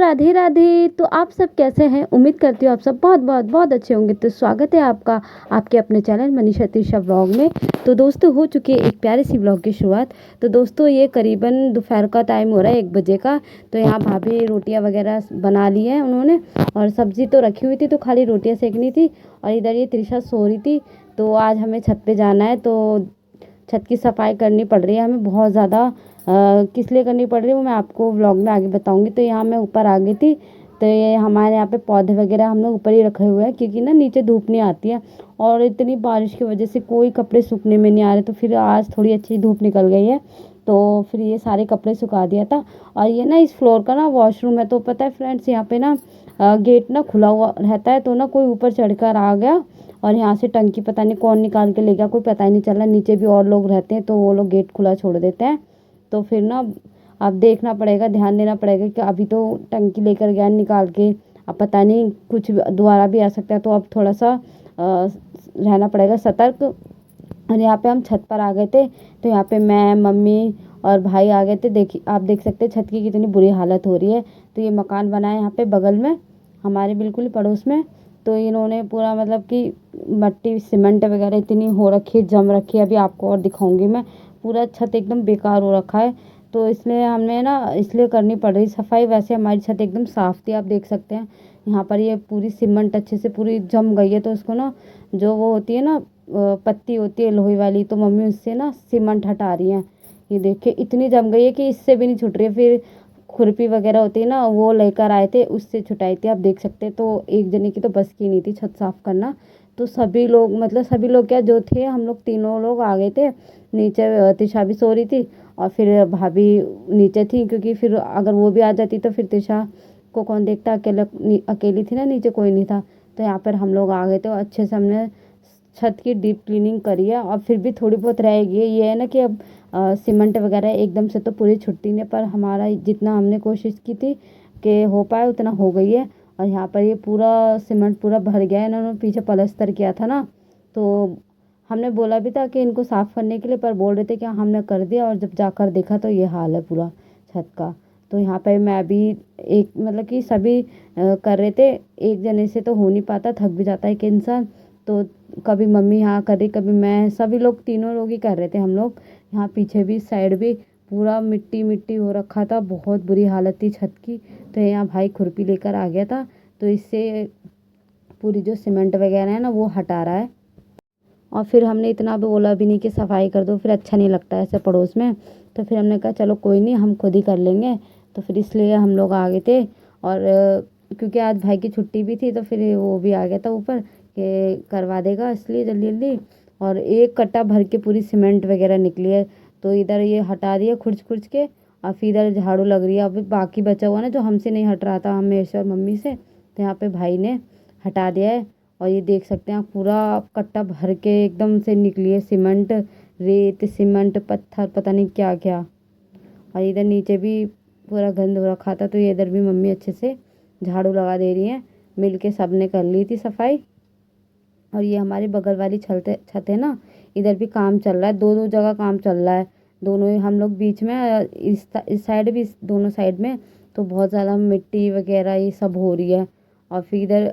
राधे राधे। तो आप सब कैसे हैं? उम्मीद करती हूँ आप सब बहुत बहुत बहुत अच्छे होंगे। तो स्वागत है आपका आपके अपने चैनल मनीषा तिरशा व्लॉग में। तो दोस्तों हो चुकी है एक प्यारी सी व्लॉग की शुरुआत। तो दोस्तों ये करीबन दोपहर का टाइम हो रहा है 1 बजे का। तो यहाँ भाभी रोटियाँ वगैरह बना ली हैं उन्होंने, और सब्जी तो रखी हुई थी तो खाली रोटियाँ सेकनी थी। और इधर ये त्रिशा सो रही थी। तो आज हमें छत पे जाना है, तो छत की सफाई करनी पड़ रही है हमें बहुत ज़्यादा। किस लिए करनी पड़ रही है वो मैं आपको व्लॉग में आगे बताऊंगी। तो यहाँ मैं ऊपर आ गई थी। तो ये हमारे यहाँ पे पौधे वगैरह हम लोग ऊपर ही रखे हुए हैं, क्योंकि ना नीचे धूप नहीं आती है और इतनी बारिश की वजह से कोई कपड़े सूखने में नहीं आ रहे। तो फिर आज थोड़ी अच्छी धूप निकल गई है, तो फिर ये सारे कपड़े सुखा दिया था। और ये ना इस फ्लोर का ना वॉशरूम है। तो पता है फ्रेंड्स, यहाँ पे ना गेट ना खुला हुआ रहता है, तो ना कोई ऊपर चढ़कर आ गया और यहाँ से टंकी पता नहीं कौन निकाल के ले गया, कोई पता ही नहीं चला। नीचे भी और लोग रहते हैं तो वो लोग गेट खुला छोड़ देते हैं। तो फिर ना अब देखना पड़ेगा, ध्यान देना पड़ेगा कि अभी तो टंकी लेकर गया निकाल के, अब पता नहीं कुछ दोबारा भी आ सकता है। तो अब थोड़ा सा रहना पड़ेगा सतर्क। और यहाँ पे हम छत पर आ गए थे। तो यहाँ पे मैं, मम्मी और भाई आ गए थे। देखिए आप देख सकते हैं छत की कितनी बुरी हालत हो रही है। तो ये मकान बना है यहाँ पे बगल में, हमारे बिल्कुल ही पड़ोस में। तो इन्होंने पूरा मतलब कि मट्टी सीमेंट वगैरह इतनी हो रखी है, जम रखी है, अभी आपको और दिखाऊंगी मैं। पूरा छत एकदम बेकार हो रखा है। तो इसलिए हमने ना इसलिए करनी पड़ रही सफाई। वैसे हमारी छत एकदम साफ थी, आप देख सकते हैं। यहाँ पर ये पूरी सीमेंट अच्छे से पूरी जम गई है। तो उसको ना जो वो होती है ना पत्ती होती है लोहे वाली, तो मम्मी उससे ना सीमेंट हटा रही हैं। ये देखिए इतनी जम गई है कि इससे भी नहीं छुट रही है। फिर खुरपी वगैरह होती है ना, वो लेकर आए थे, उससे छुटाई थी, आप देख सकते हैं। तो एक जने की तो बस की नहीं थी छत साफ करना। तो सभी लोग मतलब सभी लोग क्या जो थे, हम लोग तीनों लोग आ गए थे नीचे। तिशा भी सो रही थी और फिर भाभी नीचे थी, क्योंकि फिर अगर वो भी आ जाती तो फिर तिशा को कौन देखता, अकेली थी ना, नीचे कोई नहीं था। तो यहाँ पर हम लोग आ गए थे और अच्छे से हमने छत की डीप क्लीनिंग करी है। और फिर भी थोड़ी बहुत रहेगी। ये है ना कि अब सीमेंट वगैरह एकदम से तो पूरी छुट्टी नहीं, पर हमारा जितना हमने कोशिश की थी कि हो पाए उतना हो गई है। और यहाँ पर ये पूरा सीमेंट पूरा भर गया है। इन्होंने पीछे पलस्तर किया था ना, तो हमने बोला भी था कि इनको साफ़ करने के लिए, पर बोल रहे थे कि हमने कर दिया। और जब जाकर देखा तो ये हाल है पूरा छत का। तो यहाँ पे मैं भी एक मतलब कि सभी कर रहे थे। एक जने से तो हो नहीं पाता, थक भी जाता है कि इंसान। तो कभी मम्मी यहाँ कर रही, कभी मैं, सभी लोग तीनों लोग ही कर रहे थे हम लोग। यहाँ पीछे भी साइड भी पूरा मिट्टी मिट्टी हो रखा था, बहुत बुरी हालत थी छत की। तो यहाँ भाई खुरपी लेकर आ गया था, तो इससे पूरी जो सीमेंट वगैरह है ना वो हटा रहा है। और फिर हमने इतना भी बोला भी नहीं कि सफाई कर दो, फिर अच्छा नहीं लगता ऐसे पड़ोस में। तो फिर हमने कहा चलो कोई नहीं, हम खुद ही कर लेंगे। तो फिर इसलिए हम लोग आ गए थे। और क्योंकि आज भाई की छुट्टी भी थी, तो फिर वो भी आ गया था ऊपर कि करवा देगा, इसलिए जल्दी जल्दी। और एक कट्टा भर के पूरी सीमेंट वगैरह निकली है। तो इधर ये हटा दिया खुर्च खुर्च के, और फिर इधर झाड़ू लग रही है। अभी बाकी बचा हुआ ना जो हमसे नहीं हट रहा था, हम मेरे से और मम्मी से, तो यहाँ पे भाई ने हटा दिया है। और ये देख सकते हैं पूरा कट्टा भर के एकदम से निकली है सीमेंट, रेत सीमेंट पत्थर पता नहीं क्या क्या। और इधर नीचे भी पूरा गंद हो रखा था। तो ये इधर भी मम्मी अच्छे से झाड़ू लगा दे रही हैं, मिल के सब ने कर ली थी सफाई। और ये हमारे बगल वाली छत है ना, इधर भी काम चल रहा है, दो दो जगह काम चल रहा है। दोनों ही हम लोग बीच में, इस साइड भी, इस दोनों साइड में। तो बहुत ज़्यादा मिट्टी वगैरह ये सब हो रही है। और फिर इधर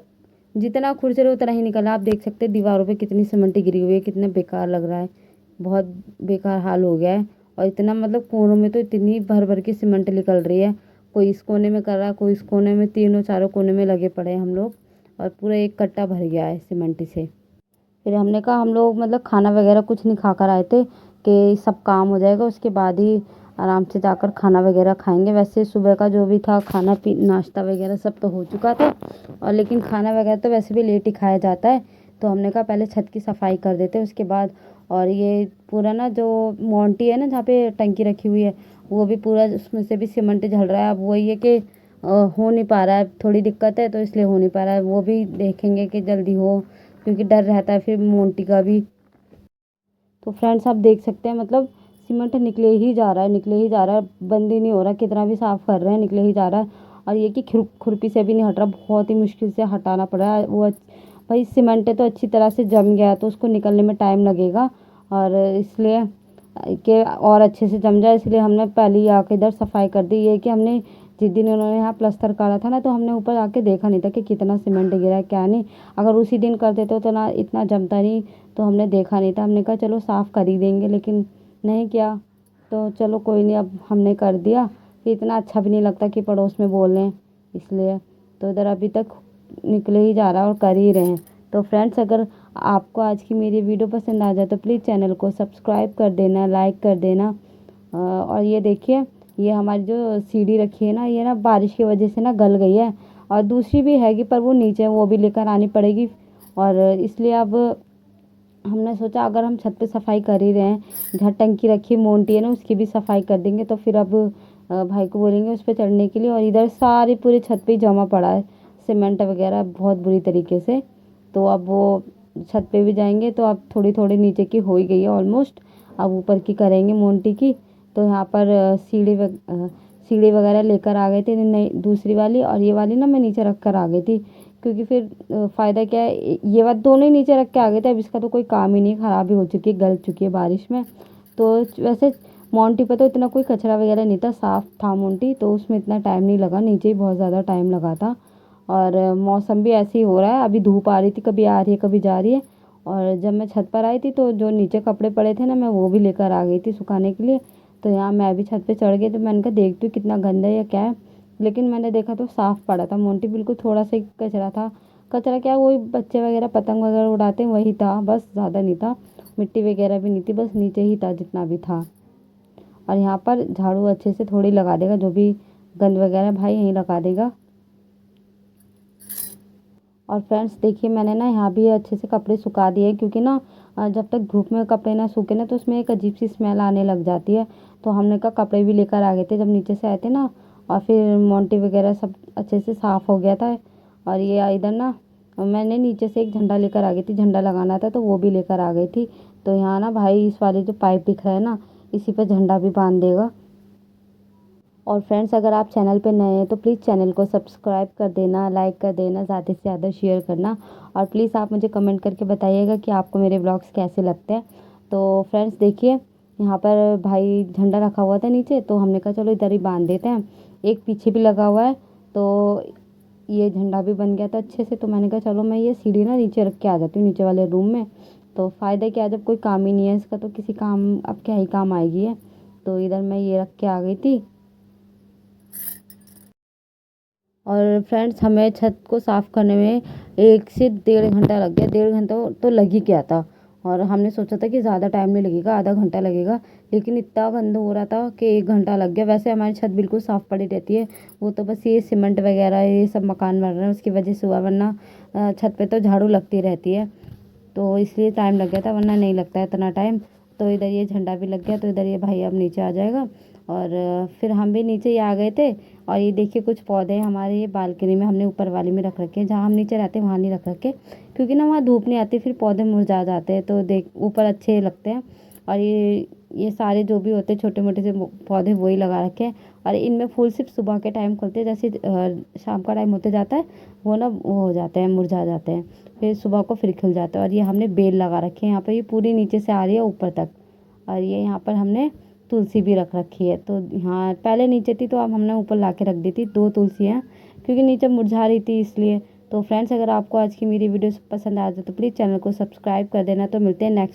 जितना खुरच रहे उतना ही निकला। आप देख सकते हैं दीवारों पे कितनी सीमेंट गिरी हुई है, कितना बेकार लग रहा है, बहुत बेकार हाल हो गया है। और इतना मतलब कोनों में तो इतनी भर भर की सीमेंट निकल रही है। कोई इस कोने में कर रहा है, कोई इस कोने में, तीनों चारों कोने में लगे पड़े हैं हम लोग। और पूरा एक कट्टा भर गया है सीमेंट से। फिर हमने कहा हम लोग मतलब खाना वगैरह कुछ नहीं खा कर आए थे, कि सब काम हो जाएगा उसके बाद ही आराम से जाकर खाना वगैरह खाएंगे। वैसे सुबह का जो भी था खाना पी नाश्ता वगैरह सब तो हो चुका था, और लेकिन खाना वगैरह तो वैसे भी लेट ही खाया जाता है। तो हमने कहा पहले छत की सफाई कर देते उसके बाद। और ये पूरा ना जो मोंटी है ना जहाँ पे टंकी रखी हुई है, वो भी पूरा उसमें से भी सीमेंट झड़ रहा है। अब वही है कि हो नहीं पा रहा है, थोड़ी दिक्कत है तो इसलिए हो नहीं पा रहा है। वो भी देखेंगे कि जल्दी हो, क्योंकि डर रहता है फिर मोंटी का भी। तो फ्रेंड्स आप देख सकते हैं मतलब सीमेंट निकले ही जा रहा है, निकले ही जा रहा है, बंद ही नहीं हो रहा, कितना भी साफ़ कर रहे हैं निकले ही जा रहा है। और ये कि खुरपी से भी नहीं हट रहा, बहुत ही मुश्किल से हटाना पड़ रहा है। वो भाई सीमेंट है तो अच्छी तरह से जम गया है, तो उसको निकलने में टाइम लगेगा। और इसलिए कि और अच्छे से जम जाए, इसलिए हमने पहले ही आके इधर सफाई कर दी। ये कि हमने जिस दिन उन्होंने यहाँ प्लास्टर करा था ना, तो हमने ऊपर आके देखा नहीं था कि कितना सीमेंट गिरा है क्या नहीं। अगर उसी दिन कर देते तो ना इतना जमता नहीं, तो हमने देखा नहीं था। हमने कहा चलो साफ़ कर ही देंगे, लेकिन नहीं किया। तो चलो कोई नहीं, अब हमने कर दिया। फिर इतना अच्छा भी नहीं लगता कि पड़ोस में बोल रहे हैं, इसलिए तो इधर अभी तक निकले ही जा रहा है और कर ही रहे हैं। तो फ्रेंड्स, अगर आपको आज की मेरी वीडियो पसंद आ जाए तो प्लीज़ चैनल को सब्सक्राइब कर देना, लाइक कर देना। और ये देखिए, ये हमारी जो सीढ़ी रखी है ना, ये ना बारिश की वजह से ना गल गई है। और दूसरी भी हैगी पर वो नीचे है, वो भी लेकर आनी पड़ेगी। और इसलिए अब हमने सोचा अगर हम छत पे सफाई कर ही रहे हैं, जहाँ टंकी रखी मोन्टी है ना उसकी भी सफाई कर देंगे। तो फिर अब भाई को बोलेंगे उस पर चढ़ने के लिए। और इधर सारी पूरी छत पे ही जमा पड़ा है सीमेंट वगैरह बहुत बुरी तरीके से। तो अब वो छत पे भी जाएंगे। तो अब थोड़ी थोड़ी नीचे की हो ही गई है ऑलमोस्ट, अब ऊपर की करेंगे मोन्टी की। तो यहाँ पर सीढ़ी वगैरह लेकर आ गए थे, नई दूसरी वाली, और ये वाली ना मैं नीचे रख कर आ गई थी। क्योंकि फिर फ़ायदा क्या है, ये बात दोनों ही नीचे रख के आ गए थे। अब इसका तो कोई काम ही नहीं, ख़राब ही हो चुकी है, गल चुकी है बारिश में। तो वैसे मोंटी पे तो इतना कोई कचरा वगैरह नहीं था, साफ़ था मोंटी, तो उसमें इतना टाइम नहीं लगा, नीचे ही बहुत ज़्यादा टाइम लगा था। और मौसम भी ऐसे ही हो रहा है, अभी धूप आ रही थी, कभी आ रही है कभी जा रही है। और जब मैं छत पर आई थी तो जो नीचे कपड़े पड़े थे ना, मैं वो भी लेकर आ गई थी सुखाने के लिए। तो यहाँ मैं भी छत पे चढ़ गई, तो मैंने कहा देखती हूँ कितना गंदा है या क्या है। लेकिन मैंने देखा तो साफ़ पड़ा था मोंटी, बिल्कुल थोड़ा सा ही कचरा था। कचरा क्या, वही बच्चे वगैरह पतंग वगैरह उड़ाते हैं वही था, बस ज़्यादा नहीं था। मिट्टी वगैरह भी नहीं थी, बस नीचे ही था जितना भी था। और यहाँ पर झाड़ू अच्छे से थोड़ी लगा देगा, जो भी गंद वगैरह भाई यहीं लगा देगा। और फ्रेंड्स देखिए, मैंने ना यहाँ भी अच्छे से कपड़े सुखा दिए, क्योंकि ना जब तक धूप में कपड़े ना सूखे ना तो उसमें एक अजीब सी स्मेल आने लग जाती है। तो हमने कहा कपड़े भी लेकर आ गए थे जब नीचे से आए थे ना। और फिर मोंटी वगैरह सब अच्छे से साफ़ हो गया था। और ये इधर ना मैंने नीचे से एक झंडा लेकर आ गई थी, झंडा लगाना था तो वो भी लेकर आ गई थी। तो यहाँ ना भाई इस वाले जो पाइप दिख रहा है ना, इसी पर झंडा भी बांध देगा। और फ्रेंड्स, अगर आप चैनल पे नए हैं तो प्लीज़ चैनल को सब्सक्राइब कर देना, लाइक कर देना, ज़्यादा से ज़्यादा शेयर करना। और प्लीज़ आप मुझे कमेंट करके बताइएगा कि आपको मेरे ब्लॉग्स कैसे लगते हैं। तो फ्रेंड्स देखिए, यहाँ पर भाई झंडा रखा हुआ था नीचे, तो हमने कहा चलो इधर ही बांध देते हैं। एक पीछे भी लगा हुआ है, तो ये झंडा भी बन गया था अच्छे से। तो मैंने कहा चलो मैं ये सीढ़ी ना नीचे रख के आ जाती हूँ, नीचे वाले रूम में। तो फ़ायदा क्या, जब कोई काम ही नहीं है इसका तो किसी काम अब क्या ही काम आएगी है। तो इधर मैं ये रख के आ गई थी। और फ्रेंड्स, हमें छत को साफ़ करने में 1 से 1.5 घंटा लग गया, 1.5 घंटा तो लग ही गया था। और हमने सोचा था कि ज़्यादा टाइम नहीं लगेगा, आधा घंटा लगेगा, लेकिन इतना गंदा हो रहा था कि 1 घंटा लग गया। वैसे हमारी छत बिल्कुल साफ़ पड़ी रहती है, वो तो बस ये सीमेंट वगैरह ये सब मकान बन रहे हैं उसकी वजह से हुआ, वरना छत पे तो झाड़ू लगती रहती है। तो इसलिए टाइम लग गया था, वरना नहीं लगता है इतना टाइम। तो इधर ये झंडा भी लग गया, तो इधर ये भाई अब नीचे आ जाएगा। और फिर हम भी नीचे ही आ गए थे। और ये देखिए कुछ पौधे हमारे ये बालकनी में हमने ऊपर वाली में रख रखे हैं, जहाँ हम नीचे रहते हैं वहाँ नहीं रख रखे, क्योंकि ना वहाँ धूप नहीं आती, फिर पौधे मुरझा जाते हैं, तो देख ऊपर अच्छे लगते हैं। और ये सारे जो भी होते हैं छोटे मोटे से पौधे वही लगा रखे हैं। और इनमें फूल सिर्फ सुबह के टाइम खुलते हैं, जैसे शाम का टाइम होते जाता है वो ना वो हो जाते हैं, मुरझा जाते हैं, फिर सुबह को फिर खिल जाता है। और ये हमने बेल लगा रखे हैं यहाँ पर, ये पूरी नीचे से आ रही है ऊपर तक। और ये यहाँ पर हमने तुलसी भी रख रखी है। तो हाँ, पहले नीचे थी तो अब हमने ऊपर ला के रख दी थी 2 तुलसियाँ, क्योंकि नीचे मुरझा रही थी इसलिए। तो फ्रेंड्स, अगर आपको आज की मेरी वीडियो पसंद आ जाए तो प्लीज़ चैनल को सब्सक्राइब कर देना। तो मिलते हैं नेक्स्ट